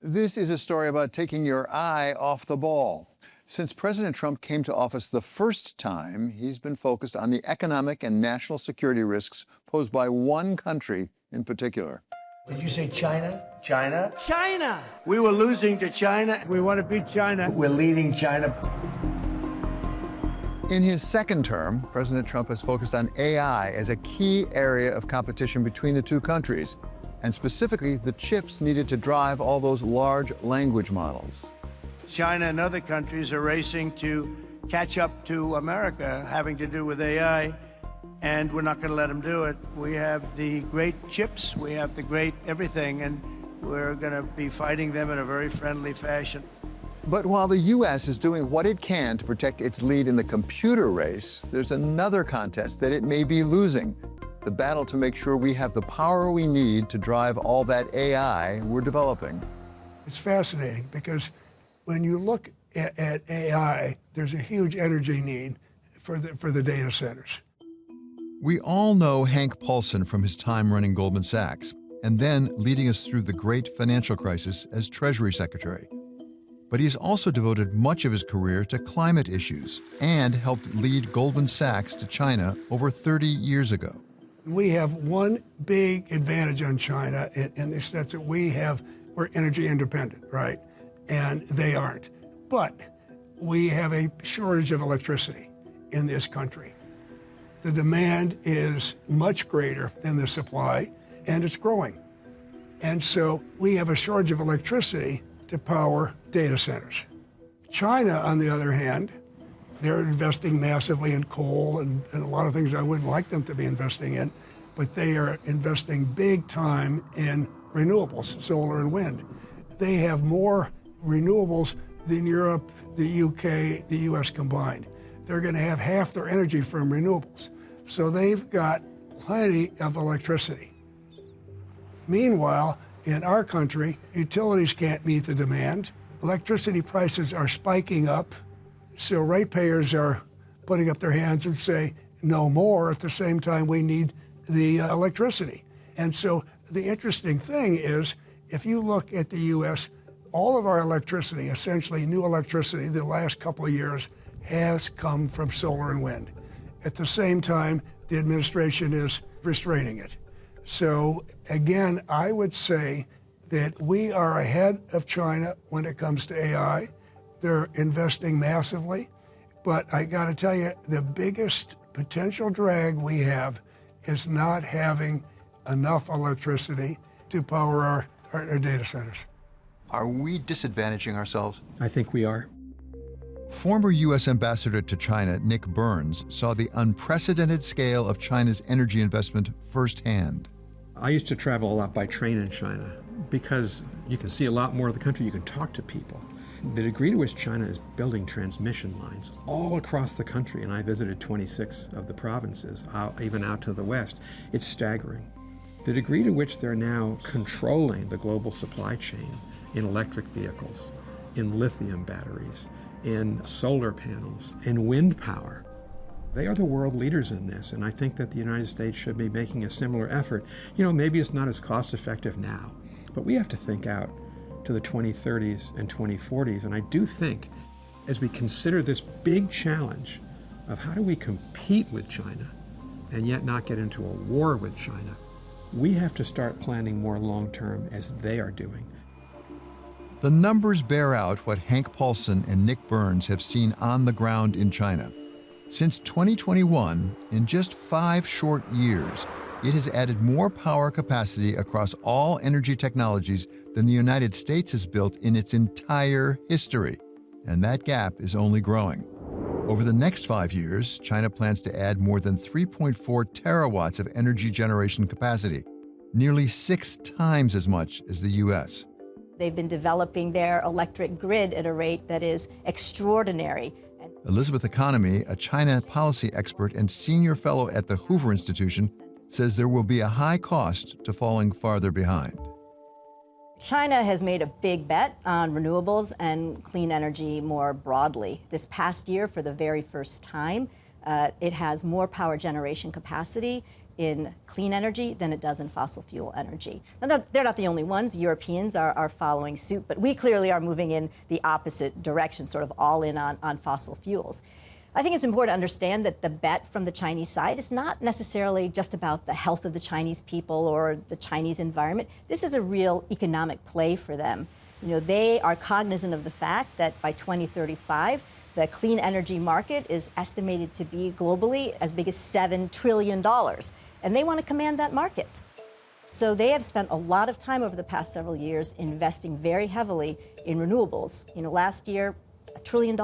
This is a story about taking your eye off the ball. Since President Trump came to office the first time, he's been focused on the economic and national security risks posed by one country in particular. Did you say China? China? China! We were losing to China. We want to beat China. We're leading China. In his second term, President Trump has focused on AI as a key area of competition between the two countries, and specifically the chips needed to drive all those large language models. China and other countries are racing to catch up to America, having to do with AI, and we're not going to let them do it. We have the great chips, we have the great everything, and we're going to be fighting them in a very friendly fashion. But while the U.S. is doing what it can to protect its lead in the computer race, there's another contest that it may be losing: the battle to make sure we have the power we need to drive all that AI we're developing. It's fascinating because when you look at AI, there's a huge energy need for the data centers. We all know Hank Paulson from his time running Goldman Sachs, and then leading us through the great financial crisis as Treasury Secretary. But he's also devoted much of his career to climate issues and helped lead Goldman Sachs to China over 30 years ago. We have one big advantage on China in the sense that we're energy independent, right? And they aren't. But we have a shortage of electricity in this country. The demand is much greater than the supply, and it's growing. And so we have a shortage of electricity to power data centers. China, on the other hand, they're investing massively in coal and a lot of things I wouldn't like them to be investing in, but they are investing big time in renewables, solar and wind. They have more renewables than Europe, the UK, the US combined. They're going to have half their energy from renewables. So they've got plenty of electricity. Meanwhile, in our country, utilities can't meet the demand. Electricity prices are spiking up, so ratepayers are putting up their hands and say, no more. At the same time, we need the electricity. And so the interesting thing is, if you look at the US, all of our electricity, essentially new electricity, the last couple of years has come from solar and wind. At the same time, the administration is restraining it. So again, I would say that we are ahead of China when it comes to AI. They're investing massively, but I gotta tell you, the biggest potential drag we have is not having enough electricity to power our data centers. Are we disadvantaging ourselves? I think we are. Former U.S. Ambassador to China, Nick Burns, saw the unprecedented scale of China's energy investment firsthand. I used to travel a lot by train in China because you can see a lot more of the country, you can talk to people. The degree to which China is building transmission lines all across the country, and I visited 26 of the provinces, even out to the west, it's staggering. The degree to which they're now controlling the global supply chain in electric vehicles, in lithium batteries, in solar panels, in wind power. They are the world leaders in this, and I think that the United States should be making a similar effort. You know, maybe it's not as cost effective now, but we have to think out to the 2030s and 2040s, and I do think as we consider this big challenge of how do we compete with China and yet not get into a war with China, we have to start planning more long-term as they are doing. The numbers bear out what Hank Paulson and Nick Burns have seen on the ground in China. Since 2021, in just 5 short years, it has added more power capacity across all energy technologies than the United States has built in its entire history, and that gap is only growing. Over the next 5 years, China plans to add more than 3.4 terawatts of energy generation capacity, nearly 6 times as much as the U.S. They've been developing their electric grid at a rate that is extraordinary. Elizabeth Economy, a China policy expert and senior fellow at the Hoover Institution, says there will be a high cost to falling farther behind. China has made a big bet on renewables and clean energy more broadly. This past year, for the very first time, it has more power generation capacity in clean energy than it does in fossil fuel energy. Now, they're not the only ones. Europeans are following suit, but we clearly are moving in the opposite direction, sort of all in on fossil fuels. I think it's important to understand that the bet from the Chinese side is not necessarily just about the health of the Chinese people or the Chinese environment. This is a real economic play for them. You know, they are cognizant of the fact that by 2035, the clean energy market is estimated to be globally as big as $7 trillion, and they want to command that market. So they have spent a lot of time over the past several years investing very heavily in renewables. You know, last year, $1 trillion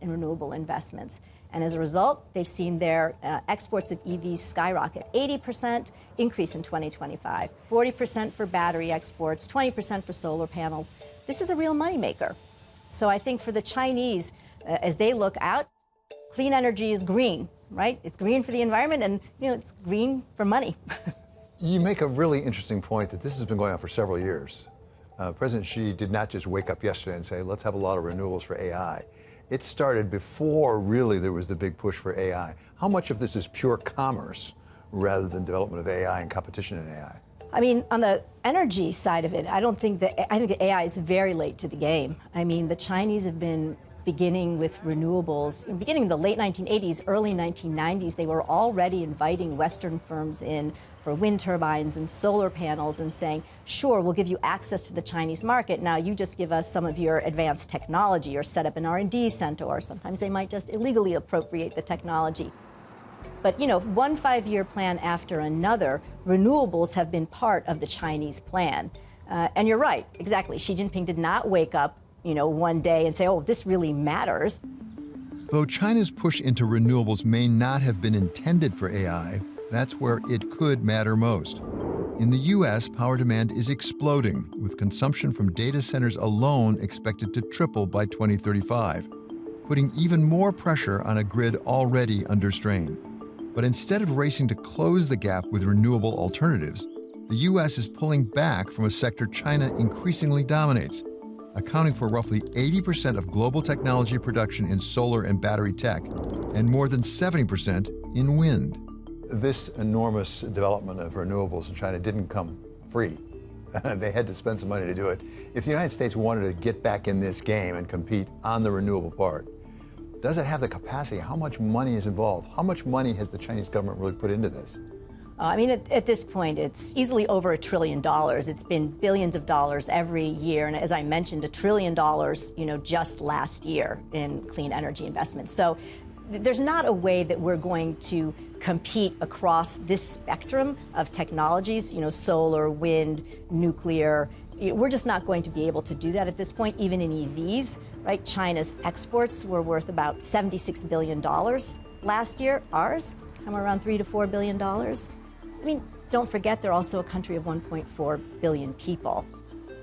in renewable investments. And as a result, they've seen their exports of EVs skyrocket, 80% increase in 2025, 40% for battery exports, 20% for solar panels. This is a real moneymaker. So I think for the Chinese, as they look out, clean energy is green, right? It's green for the environment, and it's green for money. You make a really interesting point that this has been going on for several years. President Xi did not just wake up yesterday and say, let's have a lot of renewables for AI. It started before really there was the big push for AI. How much of this is pure commerce rather than development of AI and competition in AI? I mean, on the energy side of it, I think that AI is very late to the game. I mean, the Chinese have been beginning with renewables. Beginning in the late 1980s, early 1990s, they were already inviting Western firms in for wind turbines and solar panels and saying, sure, we'll give you access to the Chinese market. Now you just give us some of your advanced technology or set up an R&D center, or sometimes they might just illegally appropriate the technology. But, one 5-year plan after another, renewables have been part of the Chinese plan. And you're right, exactly. Xi Jinping did not wake up, one day and say, oh, this really matters. Though China's push into renewables may not have been intended for AI, that's where it could matter most. In the U.S., power demand is exploding, with consumption from data centers alone expected to triple by 2035, putting even more pressure on a grid already under strain. But instead of racing to close the gap with renewable alternatives, the U.S. is pulling back from a sector China increasingly dominates, accounting for roughly 80% of global technology production in solar and battery tech, and more than 70% in wind. This enormous development of renewables in China didn't come free. They had to spend some money to do it. If the United States wanted to get back in this game and compete on the renewable part, does it have the capacity? How much money is involved? How much money has the Chinese government really put into this? I mean, at this point, it's easily over $1 trillion. It's been billions of dollars every year. And as I mentioned, $1 trillion, just last year in clean energy investments. So there's not a way that we're going to compete across this spectrum of technologies, solar, wind, nuclear. We're just not going to be able to do that at this point, even in EVs, right? China's exports were worth about $76 billion last year. Ours, somewhere around $3 to $4 billion. I mean, don't forget they're also a country of 1.4 billion people.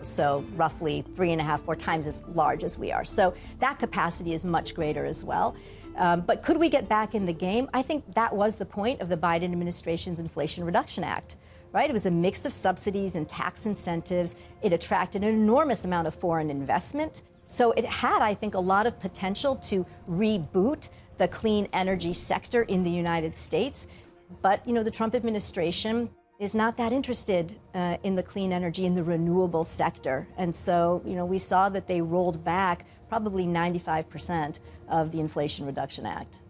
So roughly 3.5, 4 times as large as we are. So that capacity is much greater as well. But could we get back in the game? I think that was the point of the Biden administration's Inflation Reduction Act, right? It was a mix of subsidies and tax incentives. It attracted an enormous amount of foreign investment. So it had, I think, a lot of potential to reboot the clean energy sector in the United States. But, the Trump administration is not that interested in the clean energy, in the renewable sector. And so, we saw that they rolled back probably 95% of the Inflation Reduction Act.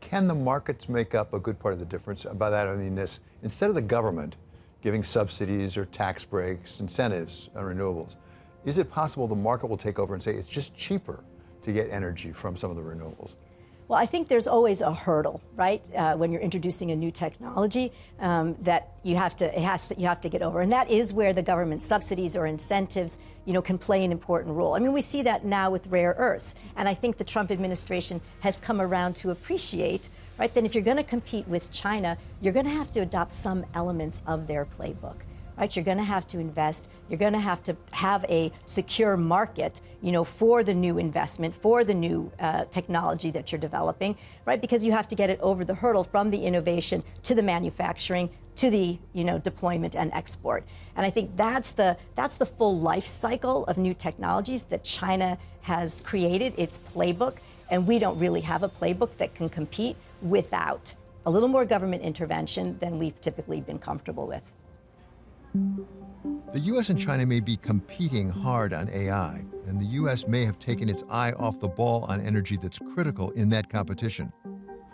Can the markets make up a good part of the difference? By that I mean this: instead of the government giving subsidies or tax breaks, incentives on renewables, is it possible the market will take over and say it's just cheaper to get energy from some of the renewables? Well, I think there's always a hurdle, right? When you're introducing a new technology that you have to get over, and that is where the government subsidies or incentives, can play an important role. I mean, we see that now with rare earths, and I think the Trump administration has come around to appreciate, right, that if you're going to compete with China, you're going to have to adopt some elements of their playbook. Right, you're going to have to invest. You're going to have a secure market, for the new investment, for the new technology that you're developing, right? Because you have to get it over the hurdle from the innovation to the manufacturing to the deployment and export. And I think that's the full life cycle of new technologies that China has created, its playbook, and we don't really have a playbook that can compete without a little more government intervention than we've typically been comfortable with. The U.S. and China may be competing hard on AI, and the U.S. may have taken its eye off the ball on energy that's critical in that competition.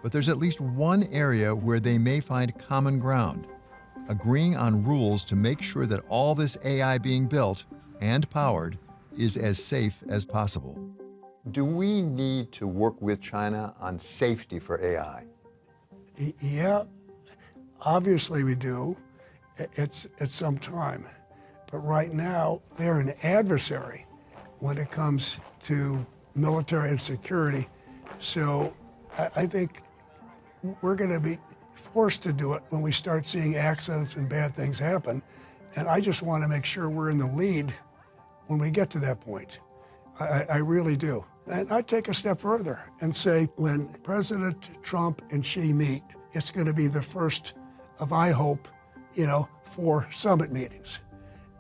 But there's at least one area where they may find common ground, agreeing on rules to make sure that all this AI being built and powered is as safe as possible. Do we need to work with China on safety for AI? Yeah, obviously we do. It's some time. But right now, they're an adversary when it comes to military and security. So I think we're going to be forced to do it when we start seeing accidents and bad things happen. And I just want to make sure we're in the lead when we get to that point. I really do. And I'd take a step further and say when President Trump and Xi meet, it's going to be the first of, I hope, 4 summit meetings.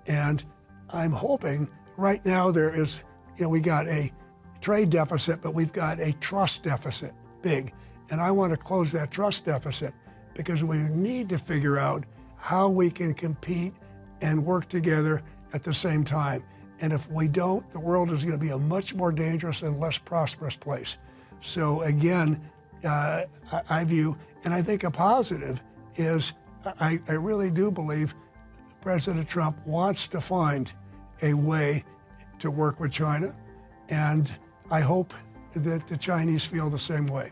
And I'm hoping right now there is, we got a trade deficit, but we've got a trust deficit, big. And I want to close that trust deficit because we need to figure out how we can compete and work together at the same time. And if we don't, the world is going to be a much more dangerous and less prosperous place. So again, I view, and I think a positive is, I really do believe President Trump wants to find a way to work with China, and I hope that the Chinese feel the same way.